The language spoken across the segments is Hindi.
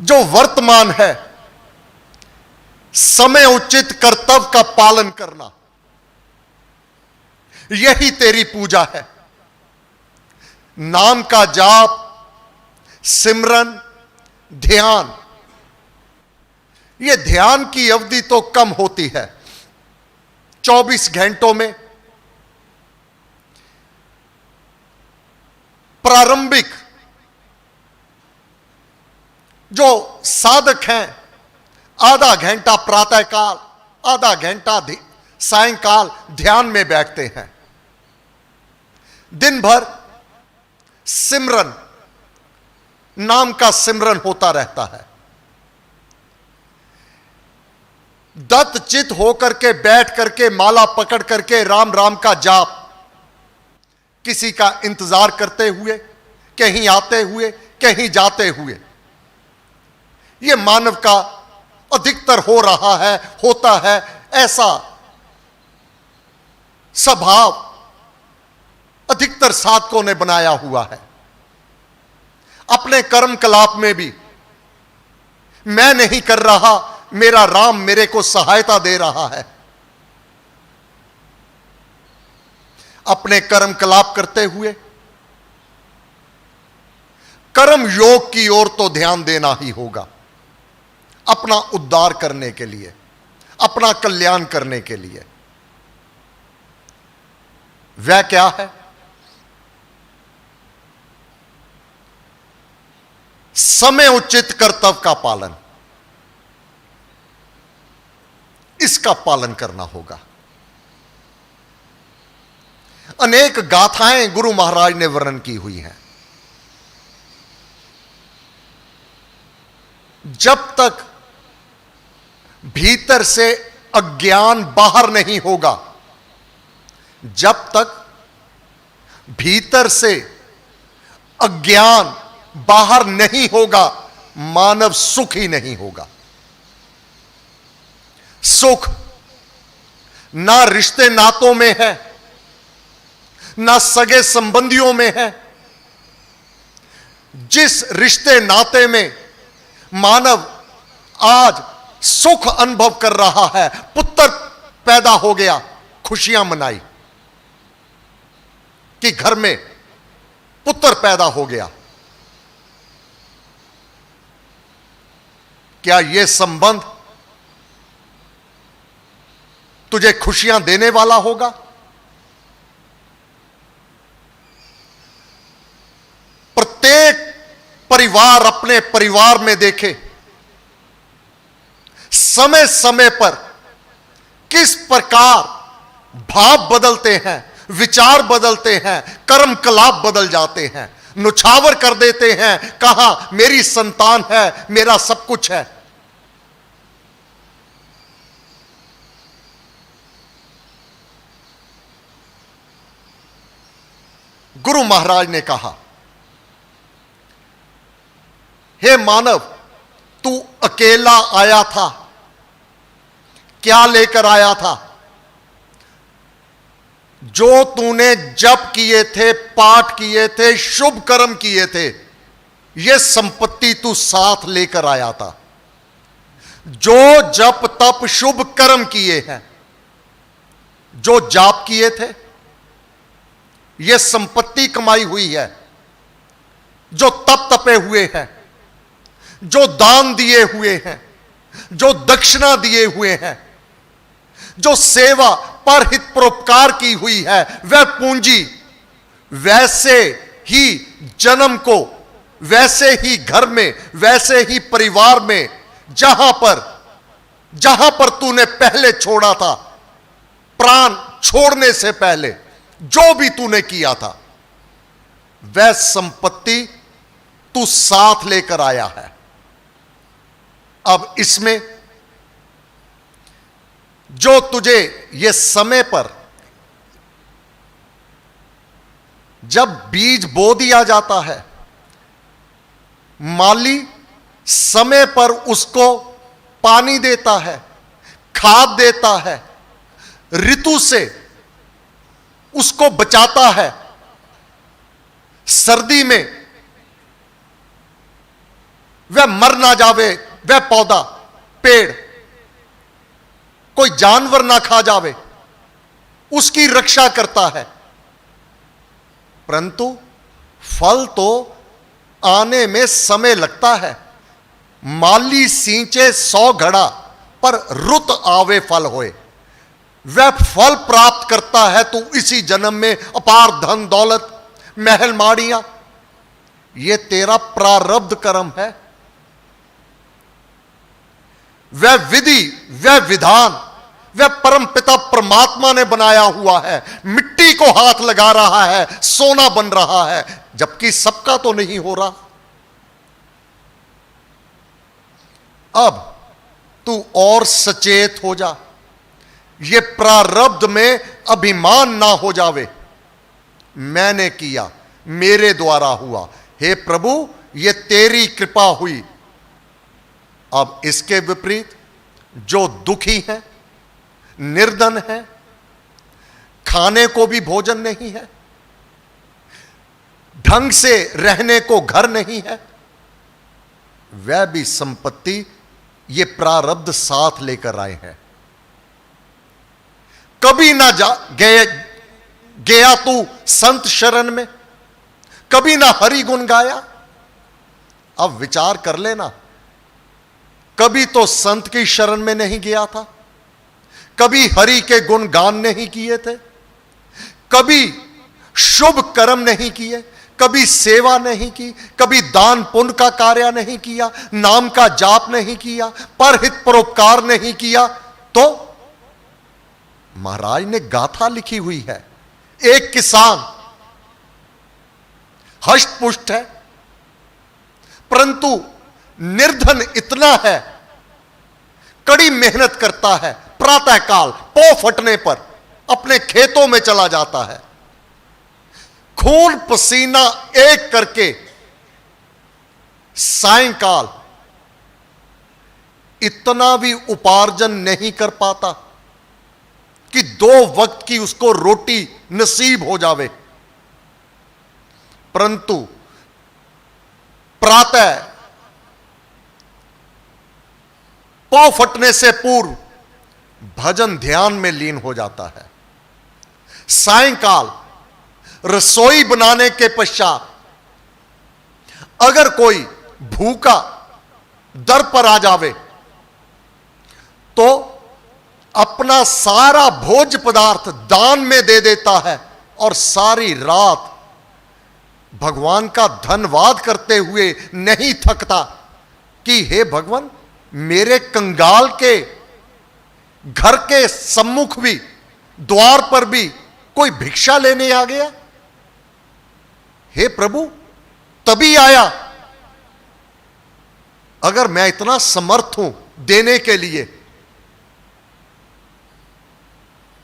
जो वर्तमान है, समय उचित कर्तव्य का पालन करना, यही तेरी पूजा है। नाम का जाप, सिमरन, ध्यान, यह ध्यान की अवधि तो कम होती है। 24 घंटों में प्रारंभिक जो साधक हैं, आधा घंटा प्रातःकाल, आधा घंटा सायंकाल ध्यान में बैठते हैं। दिन भर सिमरन, नाम का सिमरन होता रहता है। दत्त चित होकर के बैठ करके माला पकड़ करके राम राम का जाप, किसी का इंतजार करते हुए, कहीं आते हुए, कहीं जाते हुए, यह मानव का अधिकतर हो रहा है, होता है। ऐसा स्वभाव अधिकतर साधकों ने बनाया हुआ है। अपने कर्म कलाप में भी मैं नहीं कर रहा, मेरा राम मेरे को सहायता दे रहा है। अपने कर्म कलाप करते हुए कर्म योग की ओर तो ध्यान देना ही होगा, अपना उद्धार करने के लिए, अपना कल्याण करने के लिए। वह क्या है? समय उचित कर्तव्य का पालन, इसका पालन करना होगा। अनेक गाथाएं गुरु महाराज ने वर्णन की हुई हैं। जब तक भीतर से अज्ञान बाहर नहीं होगा, जब तक भीतर से अज्ञान बाहर नहीं होगा, मानव सुख ही नहीं होगा। सुख ना रिश्ते नातों में है, ना सगे संबंधियों में है। जिस रिश्ते नाते में मानव आज सुख अनुभव कर रहा है, पुत्र पैदा हो गया, खुशियां मनाई कि घर में पुत्र पैदा हो गया। क्या यह संबंध तुझे खुशियां देने वाला होगा? प्रत्येक परिवार अपने परिवार में देखे, समय समय पर किस प्रकार भाव बदलते हैं, विचार बदलते हैं, कर्म कलाप बदल जाते हैं, नुछावर कर देते हैं। कहा मेरी संतान है, मेरा सब कुछ है। गुरु महाराज ने कहा, हे मानव, तू अकेला आया था, क्या लेकर आया था? जो तूने जप किए थे, पाठ किए थे, शुभ कर्म किए थे, यह संपत्ति तू साथ लेकर आया था। जो जप तप शुभ कर्म किए हैं, जो जाप किए थे, यह संपत्ति कमाई हुई है। जो तप तपे हुए हैं, जो दान दिए हुए हैं, जो दक्षिणा दिए हुए हैं, जो सेवा पर हित परोपकार की हुई है, वह पूंजी वैसे ही जन्म को, वैसे ही घर में, वैसे ही परिवार में, जहां पर तूने पहले छोड़ा था, प्राण छोड़ने से पहले जो भी तूने किया था, वह संपत्ति तू साथ लेकर आया है। अब इसमें जो तुझे यह समय पर जब बीज बो दिया जाता है, माली समय पर उसको पानी देता है, खाद देता है, ऋतु से उसको बचाता है। सर्दी में वह मर ना जावे, वह पौधा पेड़ कोई जानवर ना खा जावे, उसकी रक्षा करता है। परंतु फल तो आने में समय लगता है। माली सींचे 100 घड़ा, पर रुत आवे फल होए। वह फल प्राप्त करता है तो इसी जन्म में अपार धन दौलत, महल माड़ियां। यह तेरा प्रारब्ध कर्म है। वह विधि, वह विधान, वह परम पिता परमात्मा ने बनाया हुआ है। मिट्टी को हाथ लगा रहा है, सोना बन रहा है, जबकि सबका तो नहीं हो रहा। अब तू और सचेत हो जा, ये प्रारब्ध में अभिमान ना हो जावे। मैंने किया, मेरे द्वारा हुआ। हे प्रभु, ये तेरी कृपा हुई। अब इसके विपरीत जो दुखी है, निर्धन है, खाने को भी भोजन नहीं है, ढंग से रहने को घर नहीं है, वह भी संपत्ति ये प्रारब्ध साथ लेकर आए हैं। कभी ना गया तू संत शरण में, कभी ना हरि गुण गाया। अब विचार कर लेना, कभी तो संत की शरण में नहीं गया था, कभी हरि के गुण गान नहीं किए थे, कभी शुभ कर्म नहीं किए, कभी सेवा नहीं की, कभी दान पुण्य का कार्य नहीं किया, नाम का जाप नहीं किया, परहित परोपकार नहीं किया। तो महाराज ने गाथा लिखी हुई है। एक किसान हष्ट पुष्ट है, परंतु निर्धन इतना है, कड़ी मेहनत करता है, प्रातःकाल पौ फटने पर अपने खेतों में चला जाता है, खून पसीना एक करके सायंकाल इतना भी उपार्जन नहीं कर पाता कि 2 वक्त की उसको रोटी नसीब हो जावे। परंतु प्रातः पौ फटने से पूर्व भजन ध्यान में लीन हो जाता है। सायंकाल रसोई बनाने के पश्चात अगर कोई भूखा दर पर आ जावे तो अपना सारा भोज्य पदार्थ दान में दे देता है और सारी रात भगवान का धन्यवाद करते हुए नहीं थकता कि हे भगवान, मेरे कंगाल के घर के सम्मुख भी, द्वार पर भी कोई भिक्षा लेने आ गया। हे प्रभु, तभी आया। अगर मैं इतना समर्थ हूं देने के लिए,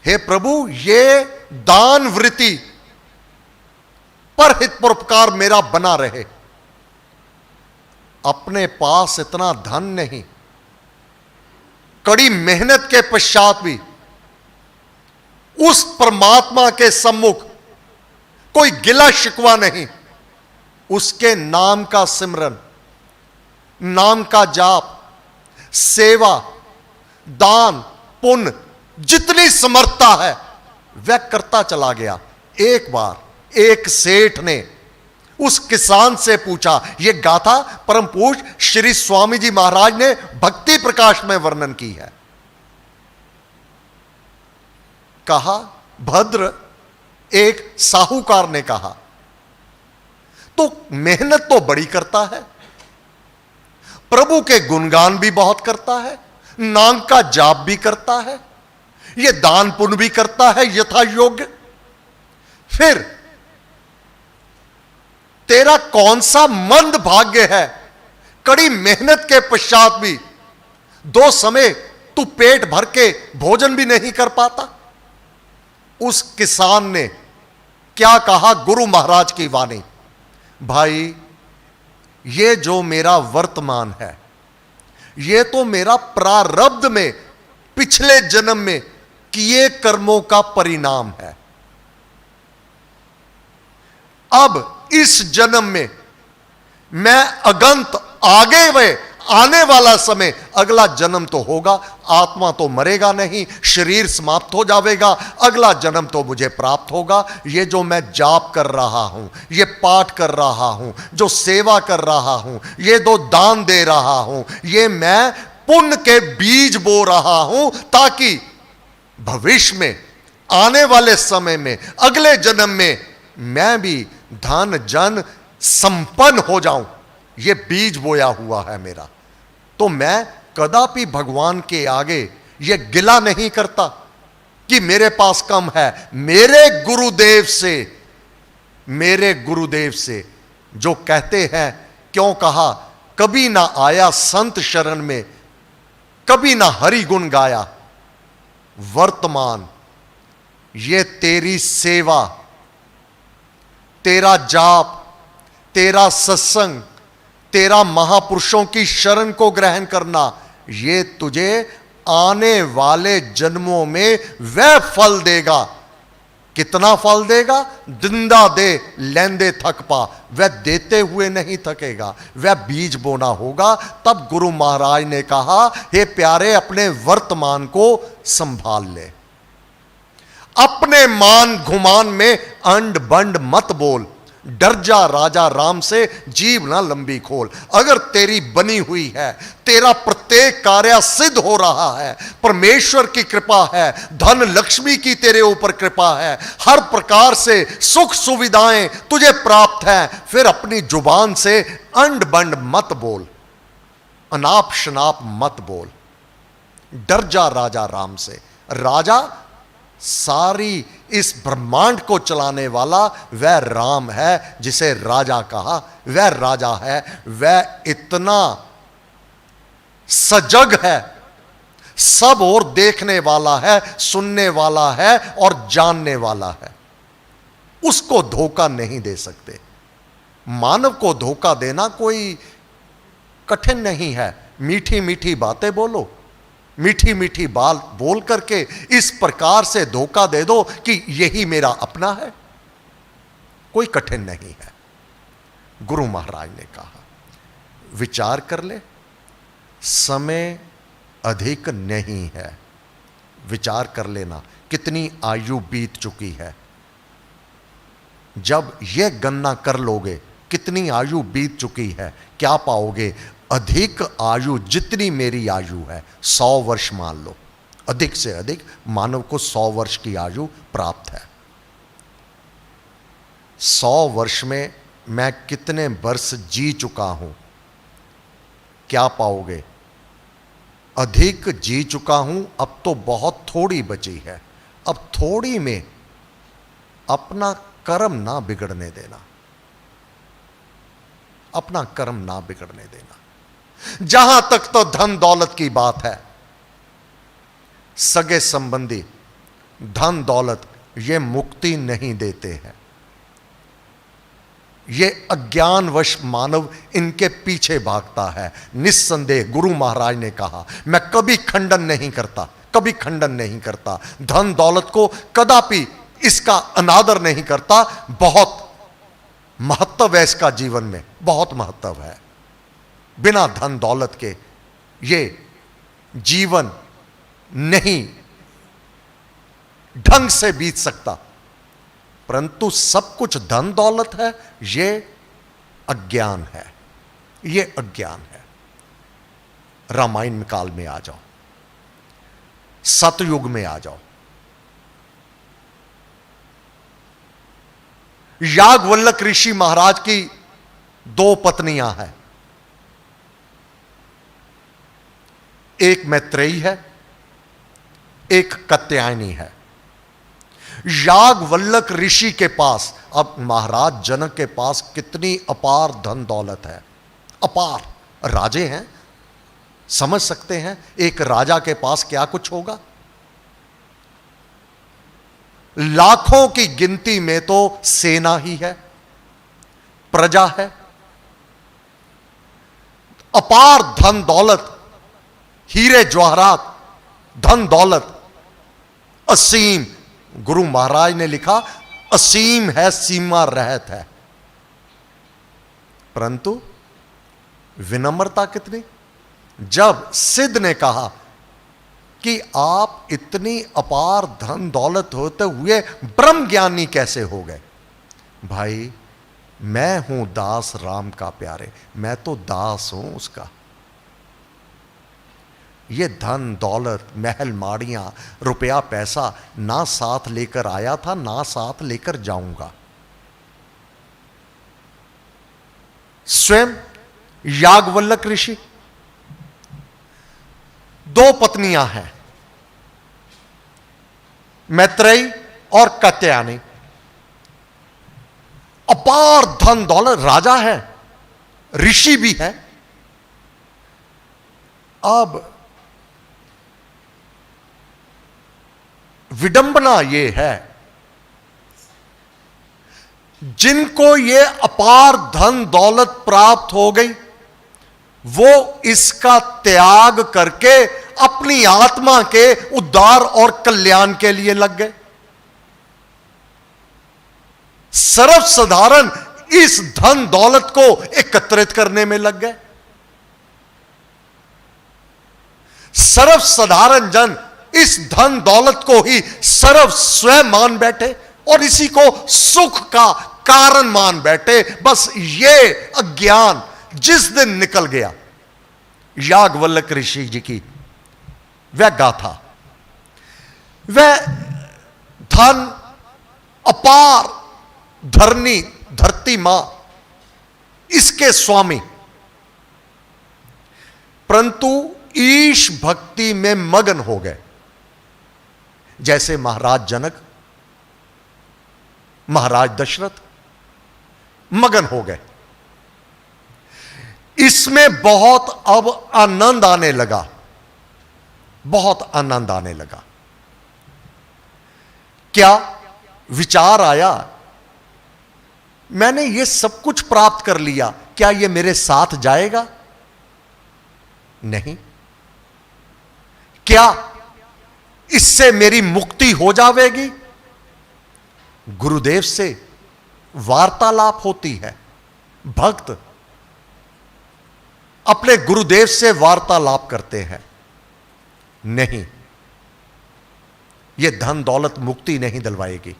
हे प्रभु, ये दान वृत्ति पर हित परोपकार मेरा बना रहे। अपने पास इतना धन नहीं, कड़ी मेहनत के पश्चात भी उस परमात्मा के सम्मुख कोई गिला शिकवा नहीं। उसके नाम का सिमरन, नाम का जाप, सेवा, दान, पुण्य, जितनी समर्थता है वह करता चला गया। एक बार एक सेठ ने उस किसान से पूछा, यह गाथा परम पूज्य श्री स्वामी जी महाराज ने भक्ति प्रकाश में वर्णन की है। कहा, भद्र, एक साहूकार ने कहा, तो मेहनत तो बड़ी करता है, प्रभु के गुणगान भी बहुत करता है, नाम का जाप भी करता है, यह दान पुण्य भी करता है यथा योग्य, फिर तेरा कौन सा मंद भाग्य है, कड़ी मेहनत के पश्चात भी 2 समय तू पेट भर के भोजन भी नहीं कर पाता। उस किसान ने क्या कहा, गुरु महाराज की वाणी, भाई, ये जो मेरा वर्तमान है, ये तो मेरा प्रारब्ध में पिछले जन्म में किए कर्मों का परिणाम है। अब इस जन्म में मैं अगंत आगे वे आने वाला समय, अगला जन्म तो होगा, आत्मा तो मरेगा नहीं, शरीर समाप्त हो जाएगा, अगला जन्म तो मुझे प्राप्त होगा। ये जो मैं जाप कर रहा हूं, ये पाठ कर रहा हूं, जो सेवा कर रहा हूं, ये दो दान दे रहा हूं, ये मैं पुण्य के बीज बो रहा हूं, ताकि भविष्य में, आने वाले समय में, अगले जन्म में मैं भी धन जन संपन्न हो जाऊं। ये बीज बोया हुआ है मेरा। तो मैं कदापि भगवान के आगे ये गिला नहीं करता कि मेरे पास कम है। मेरे गुरुदेव से जो कहते हैं, क्यों कहा, कभी ना आया संत शरण में, कभी ना हरि गुण गाया। वर्तमान ये तेरी सेवा, तेरा जाप, तेरा सत्संग, तेरा महापुरुषों की शरण को ग्रहण करना, ये तुझे आने वाले जन्मों में वह फल देगा। कितना फल देगा? जिंदा दे लेंदे थक पा। वह देते हुए नहीं थकेगा, वह बीज बोना होगा। तब गुरु महाराज ने कहा, हे प्यारे, अपने वर्तमान को संभाल ले, अपने मान घुमान में अंड बंड मत बोल, डर जा राजा राम से, जीव ना लंबी खोल। अगर तेरी बनी हुई है, तेरा प्रत्येक कार्य सिद्ध हो रहा है, परमेश्वर की कृपा है, धन लक्ष्मी की तेरे ऊपर कृपा है, हर प्रकार से सुख सुविधाएं तुझे प्राप्त है, फिर अपनी जुबान से अंड बंड मत बोल, अनाप शनाप मत बोल। डर जा राजा राम से। राजा, सारी इस ब्रह्मांड को चलाने वाला वह राम है, जिसे राजा कहा। वह राजा है, वह इतना सजग है, सब और देखने वाला है, सुनने वाला है और जानने वाला है। उसको धोखा नहीं दे सकते। मानव को धोखा देना कोई कठिन नहीं है। मीठी मीठी बातें बोलो, मीठी मीठी बात बोल करके इस प्रकार से धोखा दे दो कि यही मेरा अपना है, कोई कठिन नहीं है। गुरु महाराज ने कहा, विचार कर ले, समय अधिक नहीं है। विचार कर लेना कितनी आयु बीत चुकी है। जब यह गणना कर लोगे कितनी आयु बीत चुकी है, क्या पाओगे? अधिक आयु, जितनी मेरी आयु है, 100 वर्ष मान लो, अधिक से अधिक मानव को 100 वर्ष की आयु प्राप्त है। 100 वर्ष में मैं कितने वर्ष जी चुका हूं, क्या पाओगे? अधिक जी चुका हूं, अब तो बहुत थोड़ी बची है। अब थोड़ी में अपना कर्म ना बिगड़ने देना, अपना कर्म ना बिगड़ने देना। जहां तक तो धन दौलत की बात है, सगे संबंधी धन दौलत ये मुक्ति नहीं देते हैं। ये अज्ञानवश मानव इनके पीछे भागता है। निस्संदेह गुरु महाराज ने कहा, मैं कभी खंडन नहीं करता, कभी खंडन नहीं करता, धन दौलत को कदापि इसका अनादर नहीं करता। बहुत महत्व है इसका, जीवन में बहुत महत्व है। बिना धन दौलत के ये जीवन नहीं ढंग से बीत सकता। परंतु सब कुछ धन दौलत है, ये अज्ञान है, ये अज्ञान है। रामायण काल में आ जाओ, सतयुग में आ जाओ। याज्ञवल्क्य ऋषि महाराज की 2 पत्नियां हैं, एक मैत्रेयी है, एक कात्यायनी है। याज्ञवल्क्य ऋषि के पास, अब महाराज जनक के पास कितनी अपार धन दौलत है, अपार। राजे हैं, समझ सकते हैं एक राजा के पास क्या कुछ होगा। लाखों की गिनती में तो सेना ही है, प्रजा है, अपार धन दौलत, हीरे जवाहरात, धन दौलत असीम। गुरु महाराज ने लिखा, असीम है, सीमा रहत है। परंतु विनम्रता कितनी। जब सिद्ध ने कहा कि आप इतनी अपार धन दौलत होते हुए ब्रह्म ज्ञानी कैसे हो गए? भाई, मैं हूं दास राम का प्यारे, मैं तो दास हूं उसका। ये धन दौलत, महल माड़ियां, रुपया पैसा ना साथ लेकर आया था, ना साथ लेकर जाऊंगा। स्वयं याज्ञवल्क्य ऋषि, 2 पत्नियां हैं, मैत्रेयी और कात्यायनी। अपार धन दौलत, राजा है, ऋषि भी है। अब विडंबना यह है, जिनको ये अपार धन दौलत प्राप्त हो गई, वो इसका त्याग करके अपनी आत्मा के उद्धार और कल्याण के लिए लग गए। सर्वसाधारण इस धन दौलत को एकत्रित करने में लग गए। सर्वसाधारण जन इस धन दौलत को ही सर्वस्व मान बैठे और इसी को सुख का कारण मान बैठे। बस ये अज्ञान जिस दिन निकल गया, याज्ञवल्क्य ऋषि जी की वह गाथा, वह धन अपार धरनी धरती मां, इसके स्वामी, परंतु ईश भक्ति में मगन हो गए। जैसे महाराज जनक, महाराज दशरथ मगन हो गए। इसमें बहुत अब आनंद आने लगा, बहुत आनंद आने लगा। क्या विचार आया, मैंने ये सब कुछ प्राप्त कर लिया, क्या ये मेरे साथ जाएगा? नहीं। क्या इससे मेरी मुक्ति हो जाएगी? गुरुदेव से वार्तालाप होती है, भक्त अपने गुरुदेव से वार्तालाप करते हैं। नहीं, यह धन दौलत मुक्ति नहीं दिलवाएगी।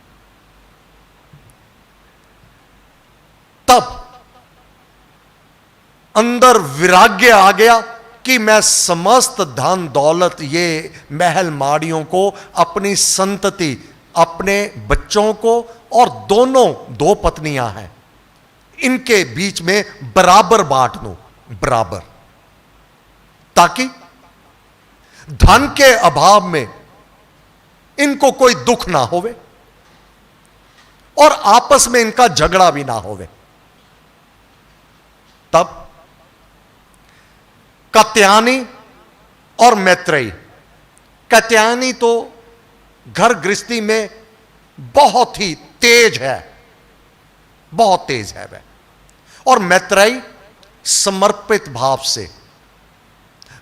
तब अंदर वैराग्य आ गया कि मैं समस्त धन दौलत, ये महल माड़ियों को, अपनी संतति, अपने बच्चों को, और दोनों 2 पत्नियां हैं, इनके बीच में बराबर बांट दूं, बराबर, ताकि धन के अभाव में इनको कोई दुख ना होवे और आपस में इनका झगड़ा भी ना होवे। तब कात्यायनी और मैत्रेयी, कात्यायनी तो घर गृहस्थी में बहुत ही तेज है, बहुत तेज है वह, और मैत्रेयी समर्पित भाव से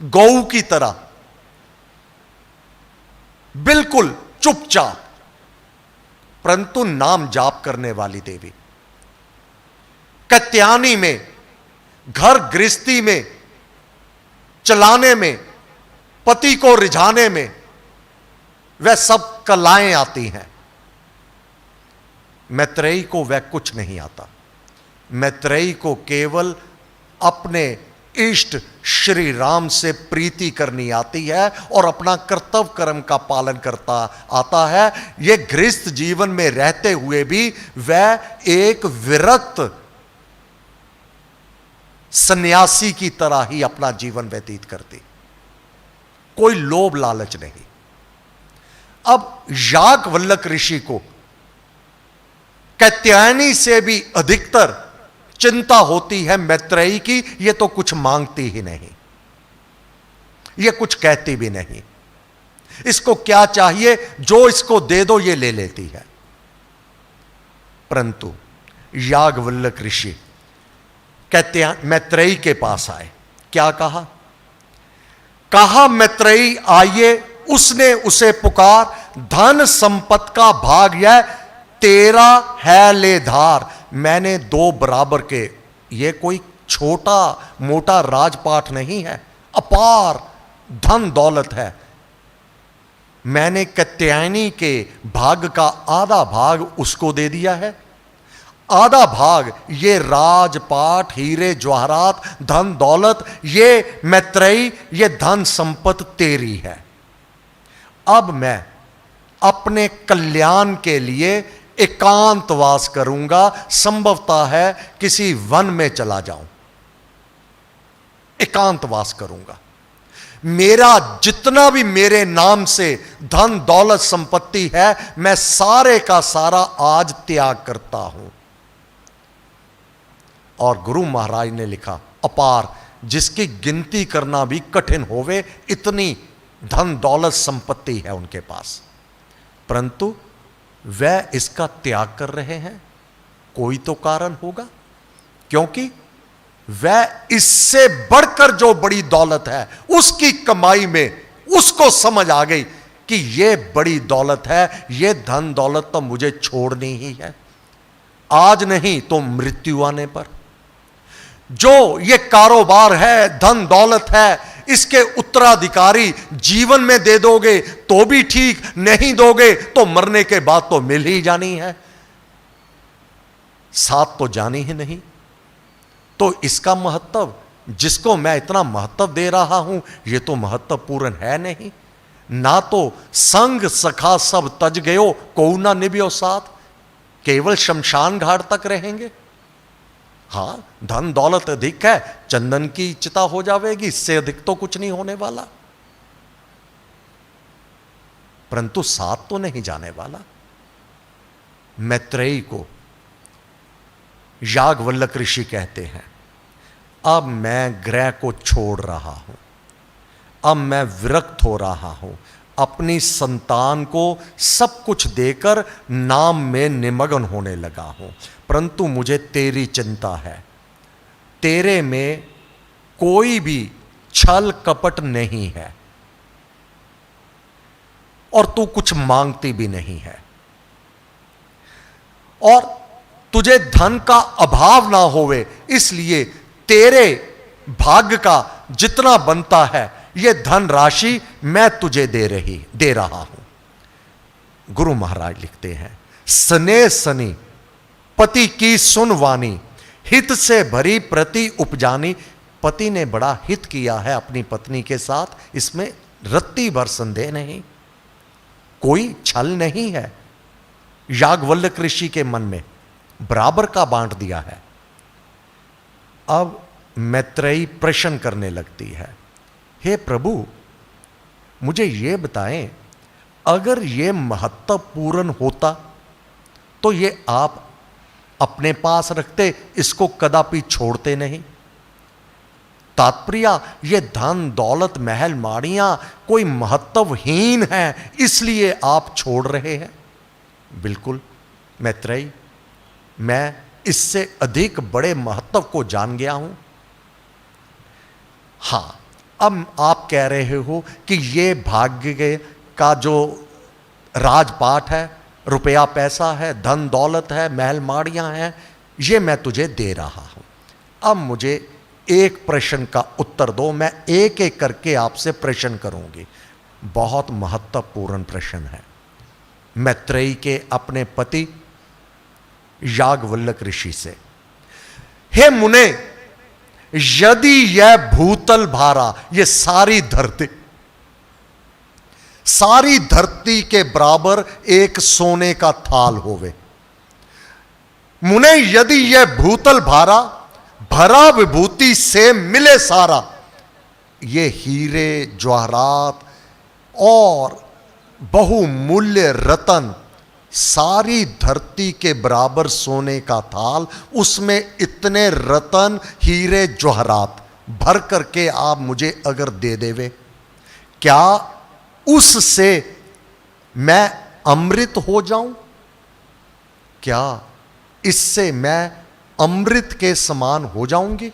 गौ की तरह बिल्कुल चुपचाप परंतु नाम जाप करने वाली देवी। कात्यायनी में घर गृहस्थी में चलाने में, पति को रिझाने में वह सब कलाएं आती हैं। मैत्रेयी को वह कुछ नहीं आता। मैत्रेयी को केवल अपने इष्ट श्री राम से प्रीति करनी आती है और अपना कर्तव्य कर्म का पालन करता आता है। यह गृहस्थ जीवन में रहते हुए भी वह एक विरक्त सन्यासी की तरह ही अपना जीवन व्यतीत करती, कोई लोभ लालच नहीं। अब याज्ञवल्क्य ऋषि को कात्यायनी से भी अधिकतर चिंता होती है मैत्रेयी की। यह तो कुछ मांगती ही नहीं, यह कुछ कहती भी नहीं, इसको क्या चाहिए जो इसको दे दो ये ले लेती है। परंतु याज्ञवल्क्य ऋषि मैत्रेयी के पास आए, क्या कहा? कहा मैत्रेयी आइए, उसने उसे पुकार, धन संपत्ति का भाग यह तेरा है ले धार। मैंने 2 बराबर के, ये कोई छोटा मोटा राजपाट नहीं है, अपार धन दौलत है। मैंने कात्यायनी के भाग का आधा भाग उसको दे दिया है, आधा भाग ये राजपाट, हीरे जवाहरात, धन दौलत, ये मैत्रेयी, ये धन संपत्ति तेरी है। अब मैं अपने कल्याण के लिए एकांतवास करूंगा, संभवतः है किसी वन में चला जाऊं, एकांतवास करूंगा। मेरा जितना भी मेरे नाम से धन दौलत संपत्ति है, मैं सारे का सारा आज त्याग करता हूं। और गुरु महाराज ने लिखा, अपार, जिसकी गिनती करना भी कठिन होवे, इतनी धन दौलत संपत्ति है उनके पास, परंतु वह इसका त्याग कर रहे हैं। कोई तो कारण होगा, क्योंकि वह इससे बढ़कर जो बड़ी दौलत है उसकी कमाई में उसको समझ आ गई कि यह बड़ी दौलत है, यह धन दौलत तो मुझे छोड़नी ही है, आज नहीं तो मृत्यु आने पर। जो ये कारोबार है, धन दौलत है, इसके उत्तराधिकारी जीवन में दे दोगे तो भी ठीक, नहीं दोगे तो मरने के बाद तो मिल ही जानी है, साथ तो जानी ही नहीं। तो इसका महत्व, जिसको मैं इतना महत्व दे रहा हूं, यह तो महत्वपूर्ण है नहीं। ना तो संग सखा सब तज गयो, को ना निभ्यो साथ, केवल शमशान घाट तक रहेंगे। हां, धन दौलत अधिक है, चंदन की चिता हो जाएगी, इससे अधिक तो कुछ नहीं होने वाला, परंतु साथ तो नहीं जाने वाला। मैत्रेयी को याज्ञवल्क्य ऋषि कहते हैं, अब मैं ग्रह को छोड़ रहा हूं, अब मैं विरक्त हो रहा हूं, अपनी संतान को सब कुछ देकर नाम में निमग्न होने लगा हूं, परंतु मुझे तेरी चिंता है। तेरे में कोई भी छल कपट नहीं है और तू कुछ मांगती भी नहीं है, और तुझे धन का अभाव ना होवे, इसलिए तेरे भाग्य का जितना बनता है यह धन राशि मैं तुझे दे रहा हूं। गुरु महाराज लिखते हैं, सने सनी पति की सुनवानी, हित से भरी प्रति उपजानी। पति ने बड़ा हित किया है अपनी पत्नी के साथ, इसमें रत्ती भर संदेह नहीं, कोई छल नहीं है। याज्ञवल्क्य ऋषि के मन में बराबर का बांट दिया है। अब मैत्रेयी प्रश्न करने लगती है, हे प्रभु, मुझे यह बताएं, अगर यह महत्वपूर्ण होता तो ये आप अपने पास रखते, इसको कदापि छोड़ते नहीं। तात्पर्य, ये धन दौलत महल माड़ियां कोई महत्वहीन है, इसलिए आप छोड़ रहे हैं। बिल्कुल मैत्रेयी, मैं इससे अधिक बड़े महत्व को जान गया हूं। हां, अब आप कह रहे हो कि ये भाग्य का जो राजपाट है, रुपया पैसा है, धन दौलत है, महल माड़ियां हैं, ये मैं तुझे दे रहा हूं। अब मुझे एक प्रश्न का उत्तर दो, मैं एक एक करके आपसे प्रश्न करूंगी। बहुत महत्वपूर्ण प्रश्न है। मैत्रेयी के अपने पति याज्ञवल्क्य ऋषि से, हे मुने, यदि यह भूतल भारा, यह सारी धरती के बराबर एक सोने का थाल होवे, मुने, यदि यह भूतल भारा भरा विभूति से मिले सारा, ये हीरे जवाहरात और बहुमूल्य रतन, सारी धरती के बराबर सोने का थाल, उसमें इतने रतन हीरे जवाहरात भर करके आप मुझे अगर दे देवे, क्या उससे मैं अमृत हो जाऊं? क्या इससे मैं अमृत के समान हो जाऊंगी?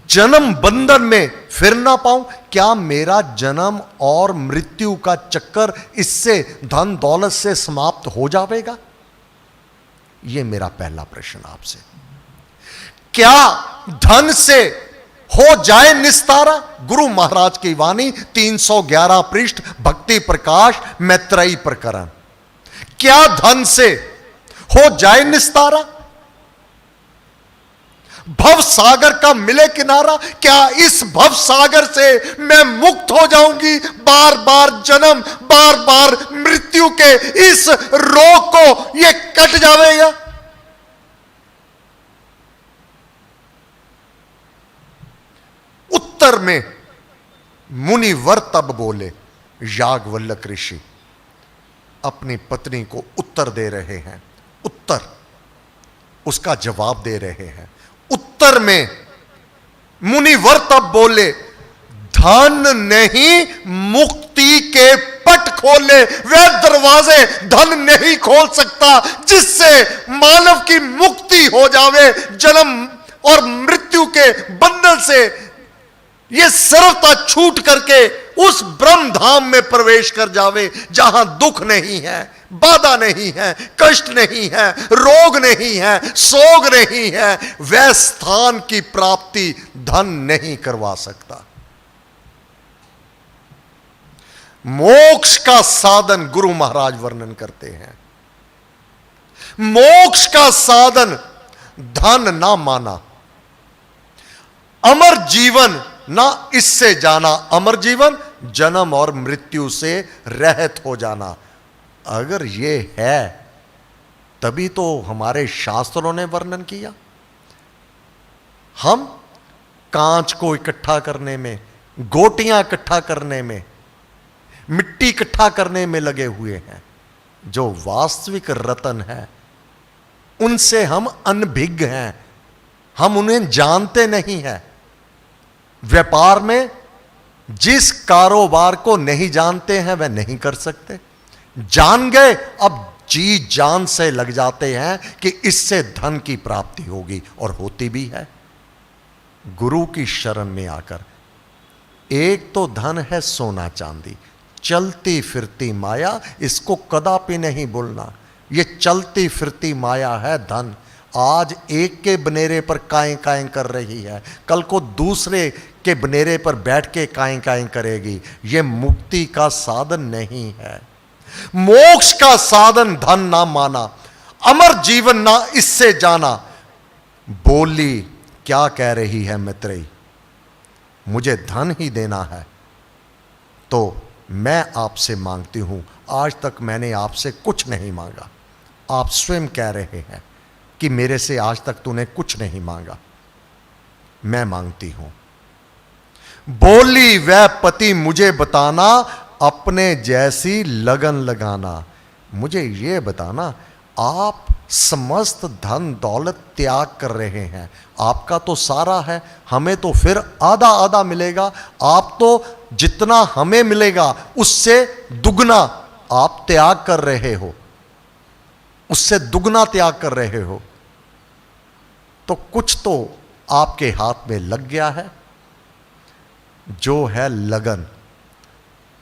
जन्म बंधन में फिर ना पाऊं? क्या मेरा जन्म और मृत्यु का चक्कर इससे धन दौलत से समाप्त हो जाएगा? यह मेरा पहला प्रश्न आपसे। क्या धन से हो जाए निस्तारा? गुरु महाराज की वाणी 311 पृष्ठ, भक्ति प्रकाश, मैत्रेयी प्रकरण। क्या धन से हो जाए निस्तारा? भव सागर का मिले किनारा? क्या इस भव सागर से मैं मुक्त हो जाऊंगी? बार बार जन्म, बार बार मृत्यु के इस रोग को ये कट जाएगा? उत्तर में मुनिवर तब बोले, याज्ञवल्क्य ऋषि अपनी पत्नी को उत्तर दे रहे हैं, उत्तर उसका जवाब दे रहे हैं। उत्तर में मुनिवर तब बोले, धन नहीं मुक्ति के पट खोले। वह दरवाजे धन नहीं खोल सकता जिससे मानव की मुक्ति हो जावे, जन्म और मृत्यु के बंधन से ये सर्वता छूट करके उस ब्रह्म धाम में प्रवेश कर जावे, जहां दुख नहीं है, बाधा नहीं है, कष्ट नहीं है, रोग नहीं है, सोग नहीं है। वह स्थान की प्राप्ति धन नहीं करवा सकता। मोक्ष का साधन गुरु महाराज वर्णन करते हैं। मोक्ष का साधन धन ना माना, अमर जीवन ना इससे जाना। अमर जीवन जन्म और मृत्यु से रहित हो जाना। अगर ये है तभी तो हमारे शास्त्रों ने वर्णन किया। हम कांच को इकट्ठा करने में, गोटियां इकट्ठा करने में, मिट्टी इकट्ठा करने में लगे हुए हैं। जो वास्तविक रतन है उनसे हम अनभिज्ञ हैं, हम उन्हें जानते नहीं हैं। व्यापार में जिस कारोबार को नहीं जानते हैं वह नहीं कर सकते। जान गए, अब जी जान से लग जाते हैं कि इससे धन की प्राप्ति होगी, और होती भी है। गुरु की शरण में आकर, एक तो धन है सोना चांदी, चलती फिरती माया, इसको कदापि नहीं भूलना। ये चलती फिरती माया है धन। आज एक के बनेरे पर काएं काएं कर रही है, कल को दूसरे के बनेरे पर बैठ के काएं काएं करेगी। ये मुक्ति का साधन नहीं है। मोक्ष का साधन धन ना माना, अमर जीवन ना इससे जाना। बोली क्या कह रही है मैत्रेयी? मुझे धन ही देना है तो मैं आपसे मांगती हूं। आज तक मैंने आपसे कुछ नहीं मांगा। आप स्वयं कह रहे हैं कि मेरे से आज तक तूने कुछ नहीं मांगा, मैं मांगती हूं। बोली वह पति मुझे बताना, अपने जैसी लगन लगाना। मुझे ये बताना, आप समस्त धन दौलत त्याग कर रहे हैं। आपका तो सारा है, हमें तो फिर आधा आधा मिलेगा। आप तो जितना हमें मिलेगा उससे दुगना आप त्याग कर रहे हो, उससे दुगना त्याग कर रहे हो। तो कुछ तो आपके हाथ में लग गया है, जो है लगन।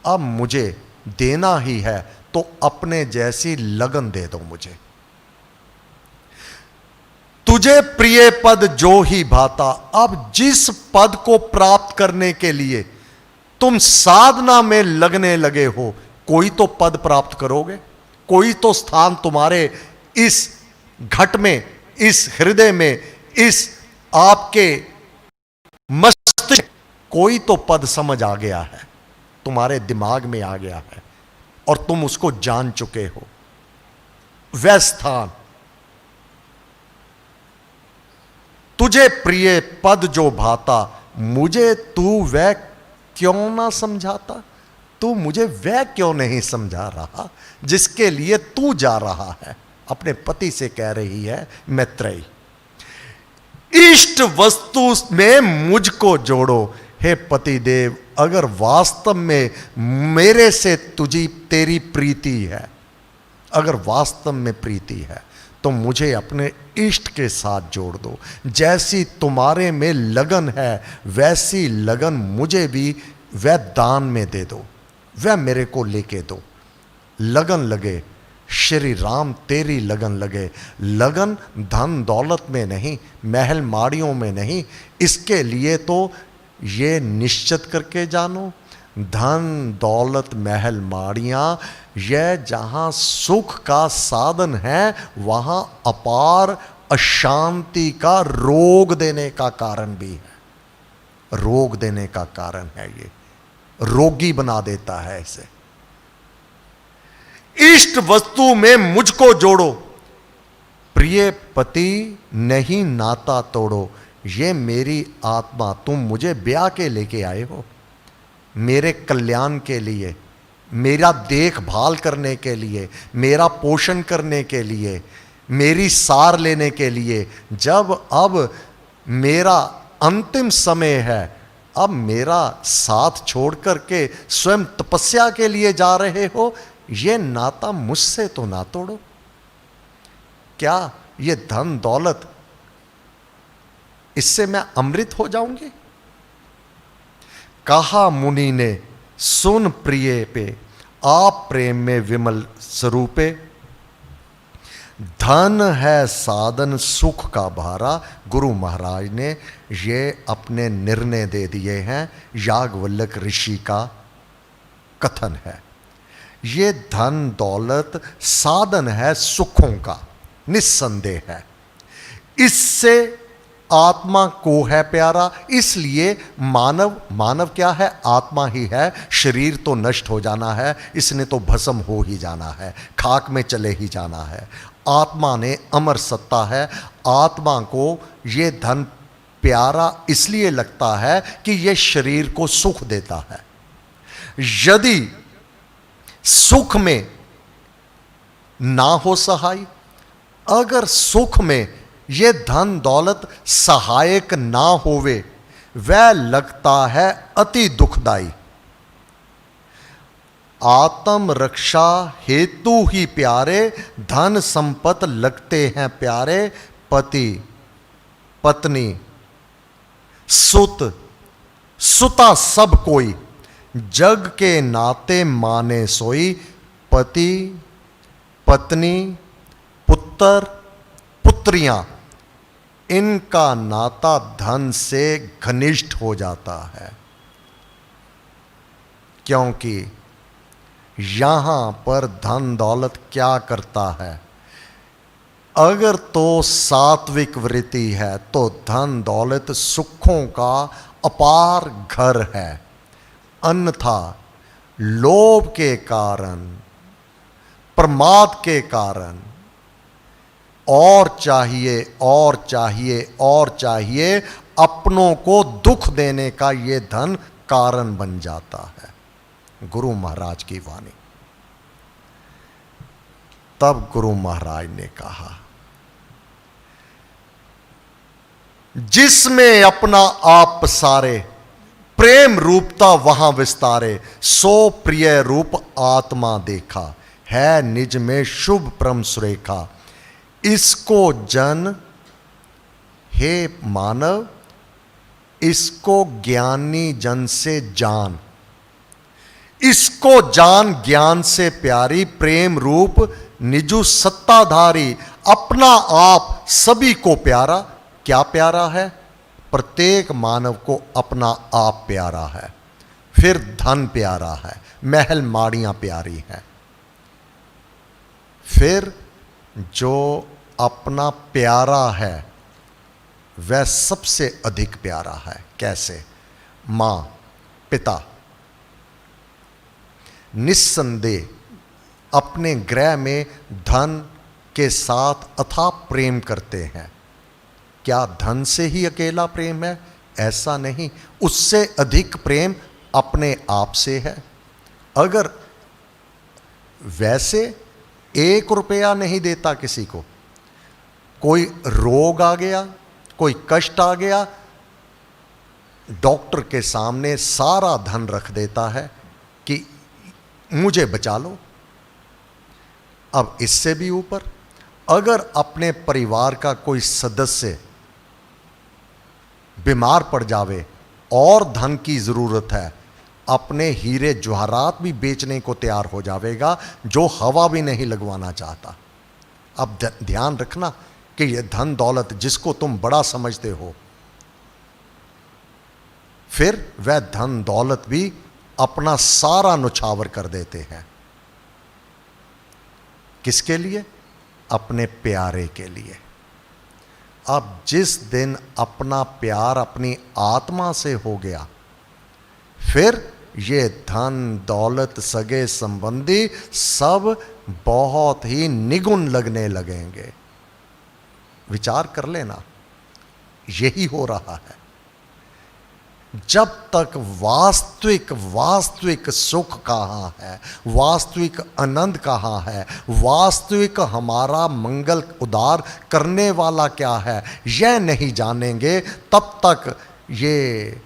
अब मुझे देना ही है तो अपने जैसी लगन दे दो मुझे। तुझे प्रिय पद जो ही भाता। अब जिस पद को प्राप्त करने के लिए तुम साधना में लगने लगे हो, कोई तो पद प्राप्त करोगे, कोई तो स्थान तुम्हारे इस घट में, इस हृदय में, इस आपके मस्तिष्क, कोई तो पद समझ आ गया है, तुम्हारे दिमाग में आ गया है और तुम उसको जान चुके हो। वह स्थान, तुझे प्रिय पद जो भाता, मुझे तू वह क्यों ना समझाता। तू मुझे वह क्यों नहीं समझा रहा जिसके लिए तू जा रहा है। अपने पति से कह रही है मैत्रेयी। इष्ट वस्तु में मुझको जोड़ो। हे पति देव, अगर वास्तव में मेरे से तुझी तेरी प्रीति है, अगर वास्तव में प्रीति है तो मुझे अपने इष्ट के साथ जोड़ दो। जैसी तुम्हारे में लगन है वैसी लगन मुझे भी वह दान में दे दो, वह मेरे को लेके दो। लगन लगे, श्री राम तेरी लगन लगे। लगन धन दौलत में नहीं, महल माड़ियों में नहीं, इसके लिए तो ये निश्चित करके जानो, धन दौलत महल माड़ियाँ यह जहाँ सुख का साधन है, वहाँ अपार अशांति का रोग देने का कारण भी है। रोग देने का कारण है, ये रोगी बना देता है इसे। इष्ट वस्तु में मुझको जोड़ो, प्रिय पति नहीं नाता तोड़ो। ये मेरी आत्मा, तुम मुझे ब्याह के लेके आए हो, मेरे कल्याण के लिए, मेरा देखभाल करने के लिए, मेरा पोषण करने के लिए, मेरी सार लेने के लिए। जब अब मेरा अंतिम समय है, अब मेरा साथ छोड़ करके स्वयं तपस्या के लिए जा रहे हो, ये नाता मुझसे तो ना तोड़ो। क्या ये धन दौलत, इससे मैं अमृत हो जाऊंगी? कहा मुनि ने सुन प्रिय पे, आप प्रेम में विमल स्वरूपे। धन है साधन सुख का भारा। गुरु महाराज ने ये अपने निर्णय दे दिए हैं। याज्ञवल्क्य ऋषि का कथन है। ये धन दौलत साधन है सुखों का, निस्संदेह है। इससे आत्मा को है प्यारा, इसलिए मानव क्या है? आत्मा ही है। शरीर तो नष्ट हो जाना है, इसने तो भस्म हो ही जाना है, खाक में चले ही जाना है। आत्मा ने अमर सत्ता है। आत्मा को ये धन प्यारा इसलिए लगता है कि ये शरीर को सुख देता है। यदि सुख में ना हो सहाय, अगर सुख में ये धन दौलत सहायक ना होवे, वह लगता है अति दुखदाई। आत्म रक्षा हेतु ही प्यारे, धन संपत लगते हैं प्यारे। पति पत्नी सुत सुता सब कोई, जग के नाते माने सोई। पति पत्नी पुत्र पुत्रियां, इनका नाता धन से घनिष्ठ हो जाता है, क्योंकि यहां पर धन दौलत क्या करता है? अगर तो सात्विक वृत्ति है तो धन दौलत सुखों का अपार घर है। अन्यथा लोभ के कारण, प्रमाद के कारण और चाहिए और चाहिए और चाहिए, अपनों को दुख देने का ये धन कारण बन जाता है। गुरु महाराज की वाणी। तब गुरु महाराज ने कहा, जिसमें अपना आप पसारे, प्रेम रूपता वहां विस्तारे। सो प्रिय रूप आत्मा देखा, है निज में शुभ परम सुरेखा। इसको जन हे मानव, इसको ज्ञानी जन से जान। इसको जान ज्ञान से प्यारी, प्रेम रूप निजु सत्ताधारी। अपना आप सभी को प्यारा। क्या प्यारा है? प्रत्येक मानव को अपना आप प्यारा है। फिर धन प्यारा है, महल माड़ियां प्यारी हैं। फिर जो अपना प्यारा है वह सबसे अधिक प्यारा है। कैसे? मां, पिता निस्संदेह अपने गृह में धन के साथ अथाह प्रेम करते हैं। क्या धन से ही अकेला प्रेम है? ऐसा नहीं, उससे अधिक प्रेम अपने आप से है। अगर वैसे 1 रुपया नहीं देता किसी को, कोई रोग आ गया, कोई कष्ट आ गया, डॉक्टर के सामने सारा धन रख देता है कि मुझे बचा लो। अब इससे भी ऊपर, अगर अपने परिवार का कोई सदस्य बीमार पड़ जावे और धन की जरूरत है, अपने हीरे जवाहरात भी बेचने को तैयार हो जाएगा, जो हवा भी नहीं लगवाना चाहता। अब ध्यान रखना कि यह धन दौलत जिसको तुम बड़ा समझते हो, फिर वह धन दौलत भी अपना सारा नुछावर कर देते हैं। किसके लिए? अपने प्यारे के लिए। अब जिस दिन अपना प्यार अपनी आत्मा से हो गया, फिर ये धन दौलत सगे संबंधी सब बहुत ही निगुण लगने लगेंगे। विचार कर लेना, यही हो रहा है। जब तक वास्तविक सुख कहाँ है, वास्तविक आनंद कहाँ है, वास्तविक हमारा मंगल उदार करने वाला क्या है, यह नहीं जानेंगे, तब तक ये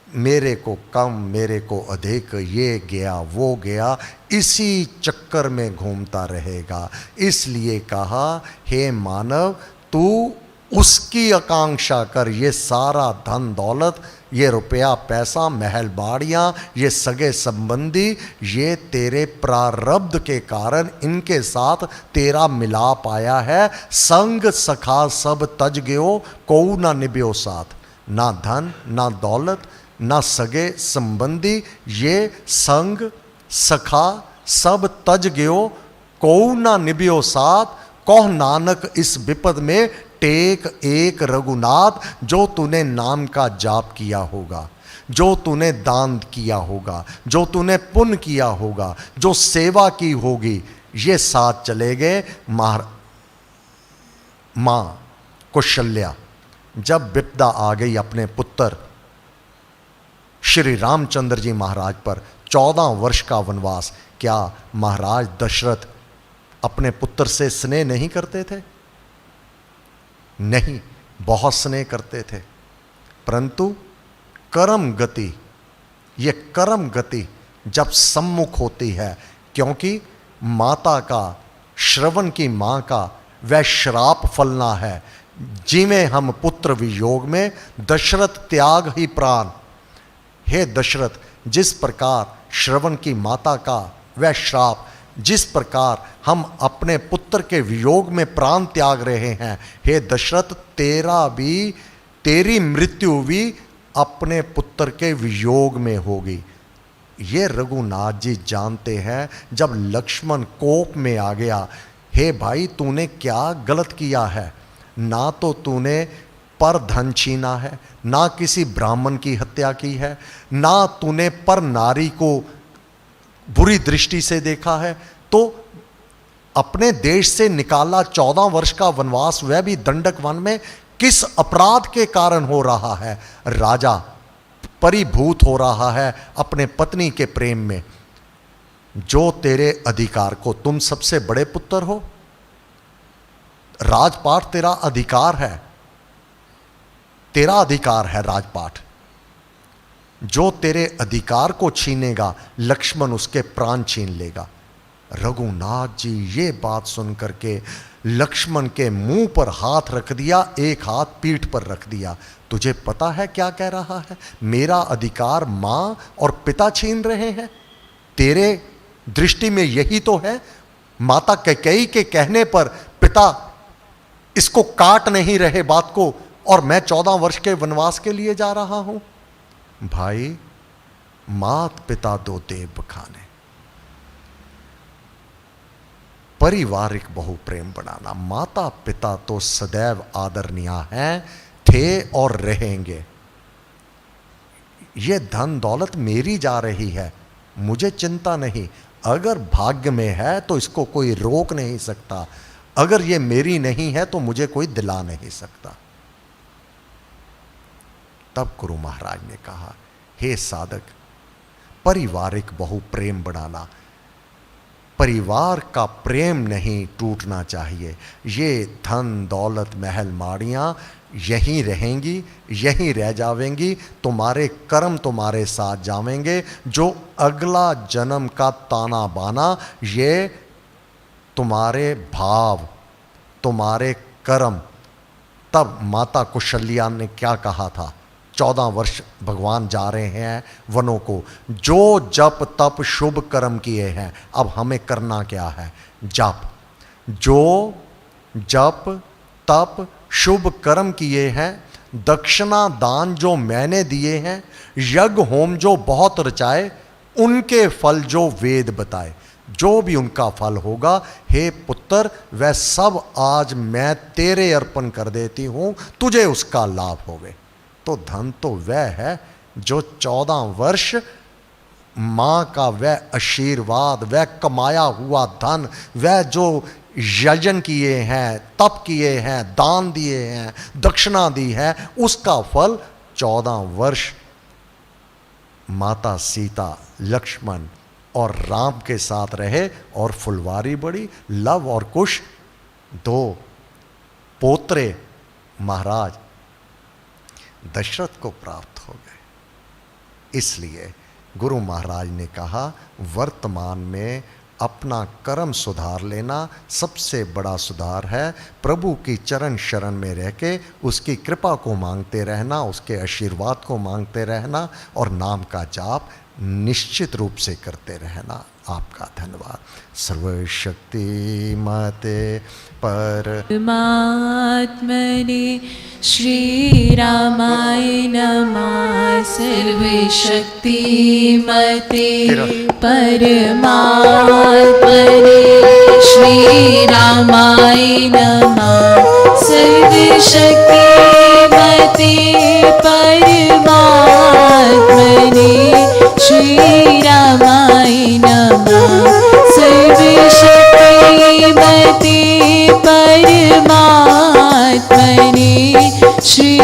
मेरे को कम, मेरे को अधिक, ये गया वो गया, इसी चक्कर में घूमता रहेगा। इसलिए कहा, हे मानव, तू उसकी आकांक्षा कर। ये सारा धन दौलत, ये रुपया पैसा, महल बाड़ियाँ, ये सगे संबंधी, ये तेरे प्रारब्ध के कारण इनके साथ तेरा मिलाप आया है। संग सखा सब तज गयो, कोऊ ना निभ्यो साथ। ना धन, ना दौलत, ना सगे संबंधी, ये संग सखा सब तज गयो, कोऊ ना निभ्यो साथ। कह नानक इस विपद में टेक एक रघुनाथ। जो तूने नाम का जाप किया होगा, जो तूने दान किया होगा, जो तूने पुण्य किया होगा, जो सेवा की होगी, ये साथ चले गए। मां कौशल्या जब विपदा आ गई अपने पुत्र श्री रामचंद्र जी महाराज पर, 14 वर्ष का वनवास, क्या महाराज दशरथ अपने पुत्र से स्नेह नहीं करते थे? नहीं, बहुत स्नेह करते थे। परंतु कर्म गति, ये कर्म गति जब सम्मुख होती है, क्योंकि माता का, श्रवण की मां का वह श्राप फलना है, जिमें हम पुत्र वियोग में दशरथ त्याग ही प्राण। हे दशरथ, जिस प्रकार श्रवण की माता का वह श्राप, जिस प्रकार हम अपने पुत्र के वियोग में प्राण त्याग रहे हैं, हे दशरथ, तेरा भी, तेरी मृत्यु भी अपने पुत्र के वियोग में होगी। ये रघुनाथ जी जानते हैं। जब लक्ष्मण कोप में आ गया, हे भाई, तूने क्या गलत किया है? ना तो तूने पर धन छीना है, ना किसी ब्राह्मण की हत्या की है, ना तूने पर नारी को बुरी दृष्टि से देखा है, तो अपने देश से निकाला 14 वर्ष का वनवास, वह भी दंडक वन में, किस अपराध के कारण हो रहा है? राजा परिभूत हो रहा है अपने पत्नी के प्रेम में। जो तेरे अधिकार को, तुम सबसे बड़े पुत्र हो, राजपाट तेरा अधिकार है, तेरा अधिकार है राजपाट। जो तेरे अधिकार को छीनेगा, लक्ष्मण उसके प्राण छीन लेगा। रघुनाथ जी ये बात सुन करके लक्ष्मण के मुंह पर हाथ रख दिया, एक हाथ पीठ पर रख दिया। तुझे पता है क्या कह रहा है? मेरा अधिकार मां और पिता छीन रहे हैं। तेरे दृष्टि में यही तो है। माता कैकेयी के कहने पर पिता इसको काट नहीं रहे बात को, और मैं 14 वर्ष के वनवास के लिए जा रहा हूं। भाई, मात पिता दो देव बखाने। पारिवारिक बहु प्रेम बनाना। माता पिता तो सदैव आदरणीय हैं, थे और रहेंगे। ये धन दौलत मेरी जा रही है, मुझे चिंता नहीं। अगर भाग्य में है तो इसको कोई रोक नहीं सकता, अगर ये मेरी नहीं है तो मुझे कोई दिला नहीं सकता। तब गुरु महाराज ने कहा, हे साधक, पारिवारिक बहु प्रेम बढ़ाना। परिवार का प्रेम नहीं टूटना चाहिए। ये धन दौलत महल माड़ियाँ यहीं रहेंगी, यहीं रह जावेंगी। तुम्हारे कर्म तुम्हारे साथ जावेंगे। जो अगला जन्म का ताना बाना, ये तुम्हारे भाव, तुम्हारे कर्म। तब माता कौशल्या ने क्या कहा था? 14 वर्ष भगवान जा रहे हैं वनों को, जो जप तप शुभ कर्म किए हैं। अब हमें करना क्या है? जप, जो जप तप शुभ कर्म किए हैं, दक्षिणा दान जो मैंने दिए हैं, यज्ञ होम जो बहुत रचाए, उनके फल जो वेद बताए, जो भी उनका फल होगा, हे पुत्र वह सब आज मैं तेरे अर्पण कर देती हूं, तुझे उसका लाभ होवे। तो धन तो वह है जो 14 वर्ष मां का वह आशीर्वाद, वह कमाया हुआ धन, वह जो यजन किए हैं, तप किए हैं, दान दिए हैं, दक्षिणा दी है, उसका फल 14 वर्ष माता सीता, लक्ष्मण और राम के साथ रहे और फुलवारी बढ़ी। लव और कुश 2 पोत्रे महाराज दशरथ को प्राप्त हो गए। इसलिए गुरु महाराज ने कहा, वर्तमान में अपना कर्म सुधार लेना सबसे बड़ा सुधार है। प्रभु की चरण शरण में रह के उसकी कृपा को मांगते रहना, उसके आशीर्वाद को मांगते रहना और नाम का जाप निश्चित रूप से करते रहना। आपका धन्यवाद। सर्वशक्ति माते परमात्मने श्री रामाय नमः। सर्वशक्ति मते परमात्मने श्री रामाय नमः। सर्वशक्ति मते परमात्मने श्री रामाय नमः। सर्वशक्ति मते परमात्मने श्री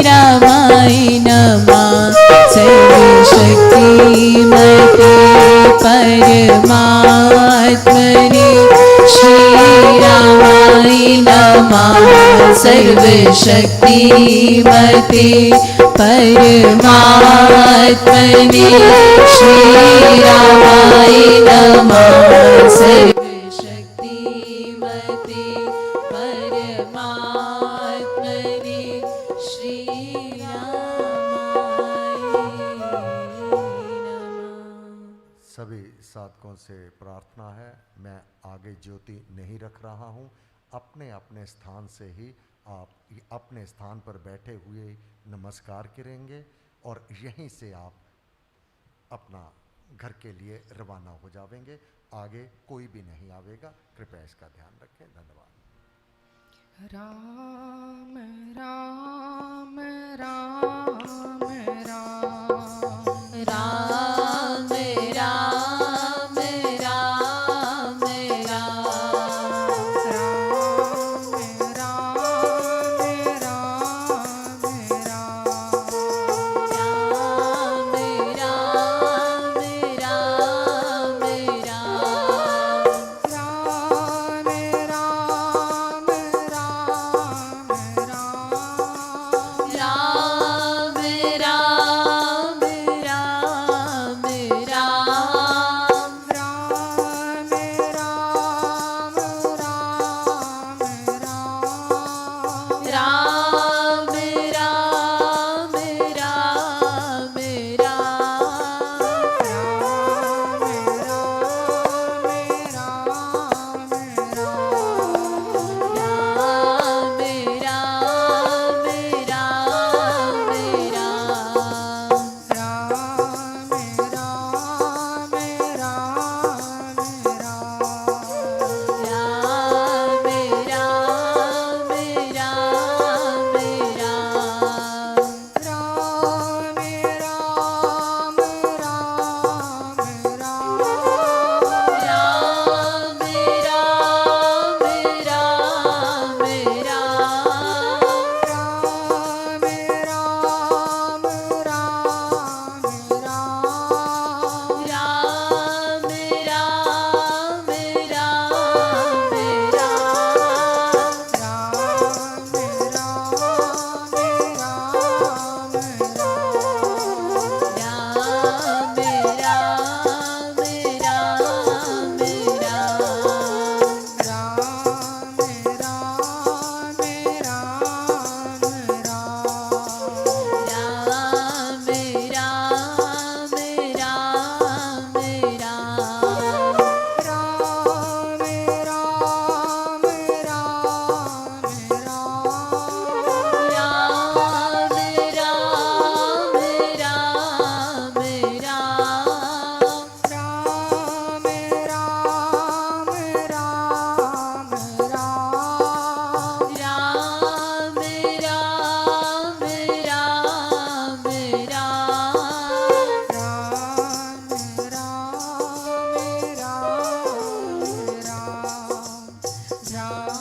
रामाय नमः। सर्वशक्ति मते परमात्मने श्री रामाय नमः। सर्वशक्ति मते परमात्मने श्री रामाय नमः। सर्वशक्ति मते परमात्मने श्री रामाय नमः। सभी साधकों से प्रार्थना है, मैं आगे ज्योति नहीं रख रहा हूँ। अपने अपने स्थान से ही आप अपने स्थान पर बैठे हुए नमस्कार करेंगे और यहीं से आप अपना घर के लिए रवाना हो जाएंगे। आगे कोई भी नहीं आवेगा, कृपया इसका ध्यान रखें। धन्यवाद। राम राम राम राम राम राम राम राम राम राम